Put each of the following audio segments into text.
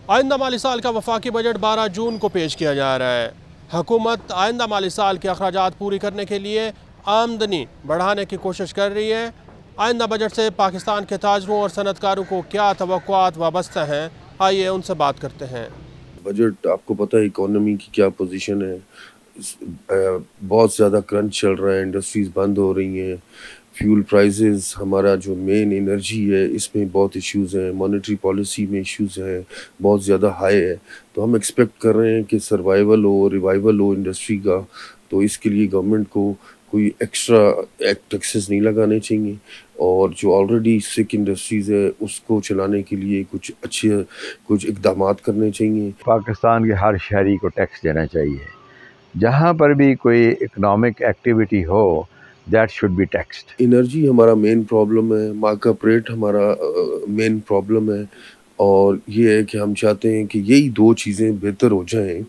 آئندہ مالی سال کا وفاقی بجٹ 12 جون کو پیش کیا جا رہا ہے۔ حکومت آئندہ مالی سال کے اخراجات پوری کرنے کے لیے آمدنی بڑھانے کی کوشش کر رہی ہے۔ آئندہ بجٹ سے پاکستان کے تاجروں اور صنعت کاروں کو کیا توقعات وابستہ ہیں، آئیے ان سے بات کرتے ہیں۔ بجٹ آپ کو پتہ ہے اکانومی کی کیا پوزیشن ہے، بہت زیادہ کرنچ چل رہا ہے، انڈسٹریز بند ہو رہی ہیں، فیول پرائزز، ہمارا جو مین انرجی ہے اس میں بہت ایشوز ہیں، مانیٹری پالیسی میں ایشوز ہیں، بہت زیادہ ہائی ہے۔ تو ہم ایکسپیکٹ کر رہے ہیں کہ سروائیول ہو، ریوائیول ہو انڈسٹری کا، تو اس کے لیے گورنمنٹ کو کوئی ایکسٹرا ٹیکسز نہیں لگانے چاہیے، اور جو آلریڈی سک انڈسٹریز ہے اس کو چلانے کے لیے کچھ اقدامات کرنے چاہیے۔ پاکستان کے ہر شہری کو ٹیکس دینا چاہیے، جہاں پر بھی کوئی اکنامک ایکٹیویٹی ہو that should be taxed. Energy ہمارا مین پرابلم ہے، مارک اپ ریٹ ہمارا مین پرابلم ہے، اور یہ ہے کہ ہم چاہتے ہیں کہ یہی دو چیزیں بہتر ہو جائیں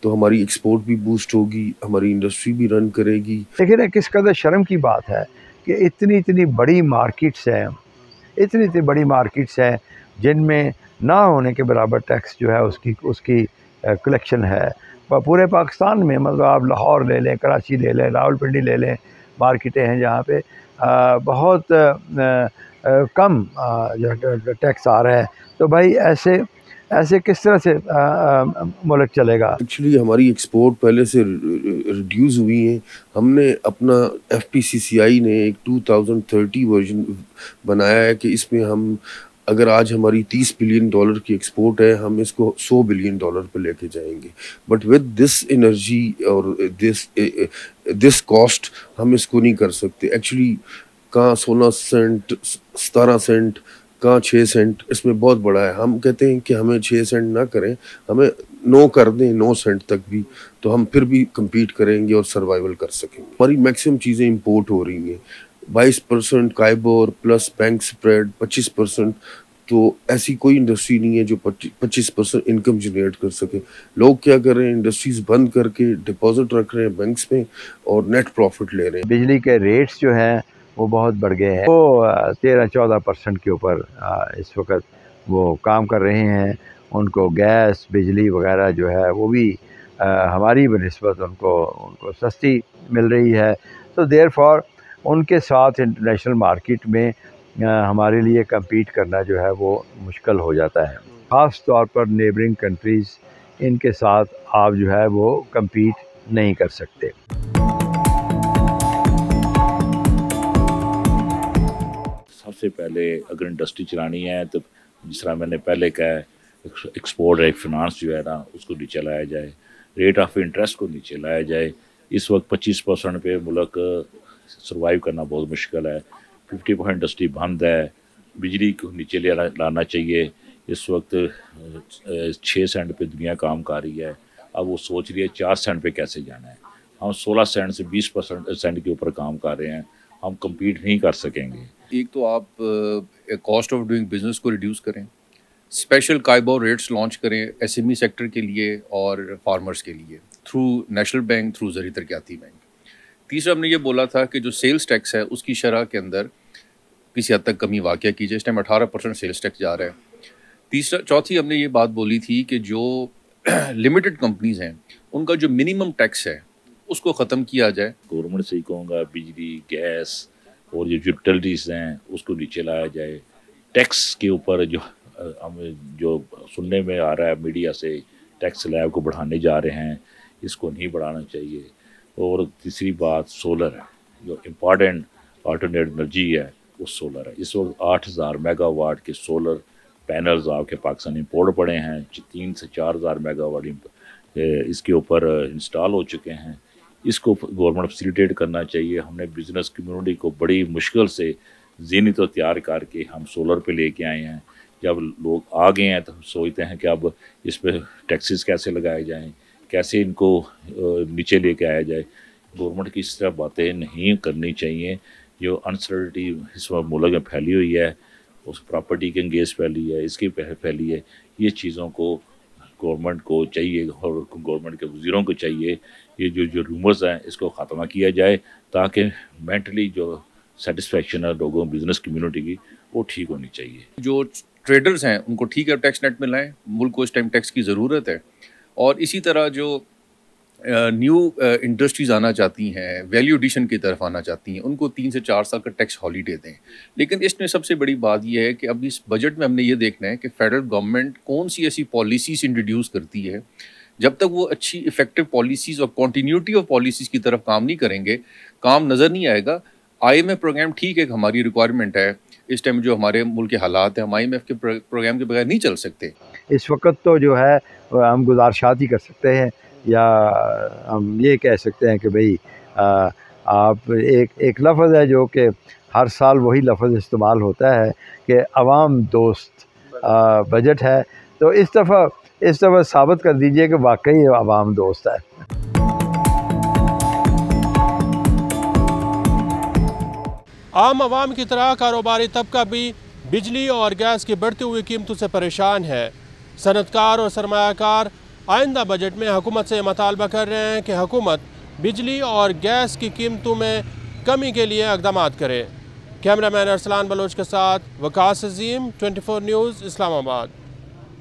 تو ہماری ایکسپورٹ بھی بوسٹ ہوگی، ہماری انڈسٹری بھی رن کرے گی۔ لیکن کس قدر شرم کی بات ہے کہ اتنی بڑی مارکیٹس ہیں، اتنی بڑی مارکیٹس ہیں جن میں نہ ہونے کے برابر ٹیکس جو ہے اس کی کلیکشن ہے پورے پاکستان میں۔ مطلب آپ لاہور لے لیں، کراچی لے لیں، راولپنڈی لے لیں، مارکیٹیں ہیں جہاں پہ بہت کم ٹیکس آ رہا ہے۔ تو بھائی ایسے کس طرح سے ملک چلے گا؟ ایکچولی ہماری ایکسپورٹ پہلے سے ریڈیوز ہوئی ہیں۔ ہم نے اپنا FPCCI نے ایک 2030 ورژن بنایا ہے کہ اس میں ہم اگر آج ہماری $30 بلین کی ایکسپورٹ ہے، ہم اس کو $100 بلین پہ لے کے جائیں گے، بٹ ود دس انرجی اور دس کاسٹ ہم اس کو نہیں کر سکتے۔ ایکچولی کہاں 16 سینٹ، 17 سینٹ، کہاں 6 سینٹ، اس میں بہت بڑا ہے۔ ہم کہتے ہیں کہ ہمیں 6 سینٹ نہ کریں، ہمیں 9 کر دیں، 9 سینٹ تک بھی، تو ہم پھر بھی کمپیٹ کریں گے اور سروائیول کر سکیں گے۔ ہماری میکسیمم چیزیں امپورٹ ہو رہی ہیں، 22% کائبور پلس بینک سپریڈ 25%، تو ایسی کوئی انڈسٹری نہیں ہے جو 25% انکم جنریٹ کر سکے۔ لوگ کیا کر رہے ہیں، انڈسٹریز بند کر کے ڈپازٹ رکھ رہے ہیں بینکس میں اور نیٹ پروفٹ لے رہے ہیں۔ بجلی کے ریٹس جو ہیں وہ بہت بڑھ گئے ہیں، وہ 13-14% کے اوپر اس وقت وہ کام کر رہے ہیں۔ ان کو گیس، بجلی وغیرہ جو ہے وہ بھی ہماری بنسبت ان کو سستی مل رہی ہے، تو دیر فار ان کے ساتھ انٹرنیشنل مارکیٹ میں ہمارے لیے کمپیٹ کرنا جو ہے وہ مشکل ہو جاتا ہے، خاص طور پر نیبرنگ کنٹریز، ان کے ساتھ آپ جو ہے وہ کمپیٹ نہیں کر سکتے۔ سب سے پہلے اگر انڈسٹری چلانی ہے تو جس طرح میں نے پہلے کہا ہے، ایکسپورٹ ایک فنانس جو ہے نا اس کو نیچے لایا جائے، ریٹ آف انٹرسٹ کو نیچے لایا جائے۔ اس وقت 25% پہ ملک سروائیو کرنا بہت مشکل ہے، 50% انڈسٹری بند ہے، بجلی کو نیچے لانا چاہیے۔ اس وقت 6 سینٹ پہ دنیا کام کر رہی ہے، اب وہ سوچ رہی ہے 4 سینٹ پہ کیسے جانا ہے۔ ہم 16 سینٹ سے 20% سینٹ کے اوپر کام کر رہے ہیں، ہم کمپیٹ نہیں کر سکیں گے۔ ایک تو آپ کاسٹ آف ڈوئنگ بزنس کو ریڈیوس کریں، اسپیشل کائبور ریٹس لانچ کریں SME سیکٹر کے لیے اور فارمرز کے لیے تھرو نیشنل بینک، تھرو زرعی ترقیاتی بینک۔ تیسرا ہم نے یہ بولا تھا کہ جو سیلز ٹیکس ہے اس کی شرح کے اندر کسی حد تک کمی واقع کی جائے۔ اس ٹائم 18% سیلز ٹیکس جا رہا ہے۔ چوتھی ہم نے یہ بات بولی تھی کہ جو لمیٹڈ کمپنیز ہیں ان کا جو منیمم ٹیکس ہے اس کو ختم کیا جائے۔ گورنمنٹ سے ہی کہوں گا بجلی، گیس اور جو یوٹیلٹیز ہیں اس کو نیچے لایا جائے۔ ٹیکس کے اوپر جو سننے میں آ رہا ہے میڈیا سے، ٹیکس سلیب کو بڑھانے جا رہے ہیں، اس کو نہیں بڑھانا چاہیے۔ اور تیسری بات سولر ہے، جو امپارٹنٹ آلٹرنیٹ انرجی ہے وہ سولر ہے۔ اس وقت 8000 میگا واٹ کے سولر پینلز آپ کے پاکستان امپورٹ پڑے ہیں، 3 سے 4000 میگا واٹ اس کے اوپر انسٹال ہو چکے ہیں۔ اس کو گورنمنٹ فیسیلیٹیٹ کرنا چاہیے۔ ہم نے بزنس کمیونٹی کو بڑی مشکل سے ذہنی تو تیار کر کے ہم سولر پہ لے کے آئے ہیں۔ جب لوگ آ گئے ہیں تو سوچتے ہیں کہ اب اس پہ ٹیکسز کیسے لگائے جائیں، کیسے ان کو نیچے لے کے آیا جائے۔ گورنمنٹ کی اس طرح باتیں نہیں کرنی چاہیے۔ جو انسرٹنٹی اس وقت ملک میں پھیلی ہوئی ہے، اس پراپرٹی کے انگیز پھیلی ہے، اس کی پھیلی ہے، یہ چیزوں کو گورنمنٹ کو چاہیے اور گورنمنٹ کے وزیروں کو چاہیے یہ جو رومرز ہیں اس کو ختمہ کیا جائے، تاکہ مینٹلی جو سیٹسفیکشن ہے لوگوں بزنس کمیونٹی کی وہ ٹھیک ہونی چاہیے۔ جو ٹریڈرز ہیں ان کو ٹھیک ہے ٹیکس نیٹ میں لائیں, ملک کو اس ٹائم ٹیکس کی ضرورت ہے. اور اسی طرح جو نیو انڈسٹریز آنا چاہتی ہیں, ویلیو ایڈیشن کی طرف آنا چاہتی ہیں, ان کو 3 سے 4 سال کا ٹیکس ہالیڈے دیں. لیکن اس میں سب سے بڑی بات یہ ہے کہ اب اس بجٹ میں ہم نے یہ دیکھنا ہے کہ فیڈرل گورنمنٹ کون سی ایسی پالیسیز انٹروڈیوس کرتی ہے. جب تک وہ اچھی افیکٹو پالیسیز اور کنٹینیوٹی آف پالیسیز کی طرف کام نہیں کریں گے, کام نظر نہیں آئے گا. IMF پروگرام ٹھیک ہے کہ ہماری ریکوائرمنٹ ہے اس ٹائم جو ہمارے ملک کے حالات ہیں, ہم IMF کے پروگرام کے بغیر نہیں چل سکتے. اس وقت تو جو ہے ہم گزارشات ہی کر سکتے ہیں, یا ہم یہ کہہ سکتے ہیں کہ بھئی آپ ایک لفظ ہے جو کہ ہر سال وہی لفظ استعمال ہوتا ہے کہ عوام دوست بجٹ ہے. تو اس دفعہ ثابت کر دیجئے کہ واقعی عوام دوست ہے. عام عوام کی طرح کاروباری طبقہ بھی بجلی اور گیس کی بڑھتی ہوئی قیمتوں سے پریشان ہے. صنعت کار اور سرمایہ کار آئندہ بجٹ میں حکومت سے مطالبہ کر رہے ہیں کہ حکومت بجلی اور گیس کی قیمتوں میں کمی کے لیے اقدامات کرے. کیمرہ مین ارسلان بلوچ کے ساتھ وقاص عظیم، 24 نیوز، اسلام آباد.